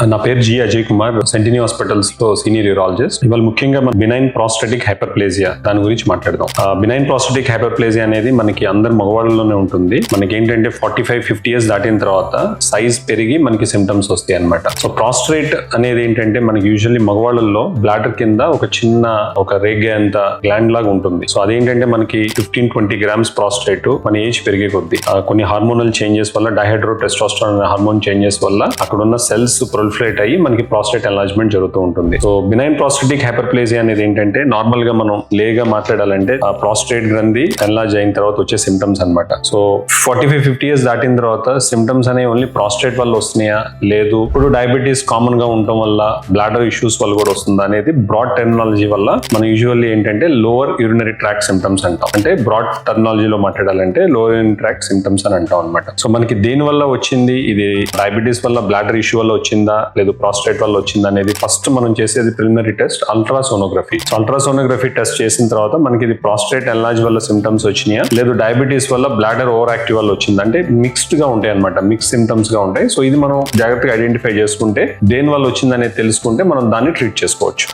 నా పేరు G Ajay Kumar, Sentini hospitals లో సీనియర్ యూరాలజిస్ట్. ఇవాళ ముఖ్యంగా మన బినైన్ ప్రాస్టెటిక్ హైపర్ప్లేజియా దాని గురించి మాట్లాడదాం. బినైన్ ప్రాస్టెటిక్ హైపర్ప్లేజియా అనేది మనకి అందరి మగవాళ్ళలోనే ఉంటుంది. మనకి ఏంటంటే 45-50 ఇయర్స్ దాటిన తర్వాత సైజ్ పెరిగి మనకి సిమ్టమ్స్ వస్తాయి అనమాట. సో ప్రాస్ట్రేట్ అనేది ఏంటంటే మనకి యూజువల్లీ మగవాళ్ళల్లో బ్లాడర్ కింద ఒక చిన్న రేగే అంత గ్లాండ్ లాగా ఉంటుంది. సో అదేంటంటే మనకి 15-20 గ్రామ్స్ ప్రాస్ట్రేట్ మన ఏజ్ పెరిగే కొద్ది కొన్ని హార్మోనల్ చేంజెస్ వల్ల, డైహైడ్రో టెస్టోస్టెరాన్ అనే హార్మోన్ చేంజెస్ వల్ల అక్కడ ఉన్న సెల్స్ ప్రొలిఫరేట్ అయ్యి మనకి ప్రాస్టేట్ ఎన్లార్జ్మెంట్ జరుగుతూ ఉంటుంది. సో బినైన్ ప్రాస్టెటిక్ హైపర్ప్లేజియా అనేది ఏంటంటే నార్మల్ గా మనం లేగా మాట్లాడాలంటే ఆ ప్రాస్టేట్ గ్రంథి ఎన్లార్జ్ అయిన తర్వాత వచ్చే సిమ్టమ్స్ అనమాట. సో 45-50 ఇయర్స్ దాటిన తర్వాత సిమ్టమ్స్ అనేవి ఓన్లీ ప్రాస్టేట్ వల్ల వస్తున్నాయా, లేదు ఇప్పుడు డయాబెటీస్ కామన్ గా ఉండటం వల్ల బ్లాడర్ ఇష్యూస్ వల్ల కూడా వస్తుందా అనేది బ్రాడ్ టెర్మినాలజీ వల్ల మనం యూజువల్లీ ఏంటంటే లోవర్ యూరినరీ ట్రాక్ సిమ్టమ్స్ అంటాం. అంటే బ్రాడ్ టెర్మినాలజీలో మాట్లాడాలంటే లోవర్ యూరినరీ ట్రాక్ సిమ్టమ్స్ అని అంటాం అనమాట. సో మనకి దేని వల్ల వచ్చింది, ఇది డయాబెటీస్ వల్ల, బ్లాడర్ ఇష్యూ వల్ల వచ్చిందా, లేదు ప్రాస్టేట్ వల్ల వచ్చిందా అనేది ఫస్ట్ మనం చేసేది preliminary test ultrasonography. So ultrasonography test చేసిన తర్వాత మనకి ఇది ప్రాస్టేట్ ఎన్లార్జ్ వల్ల సిమ్టమ్స్ వచ్చినాయా, లేదు డయాబెటీస్ వల్ల, బ్లాడర్ ఓవర్ యాక్టివ్ వల్ల వచ్చిందా అంటే మిక్స్డ్ గా ఉంటాయి అనమాట. మిక్స్ సిమ్టమ్స్ గా ఉంటాయి. సో ఇది మనం జాగ్రత్తగా ఐడెంటిఫై చేసుకుంటే దేని వల్ల వచ్చిందనేది తెలుసుకుంటే మనం దాన్ని ట్రీట్ చేసుకోవచ్చు.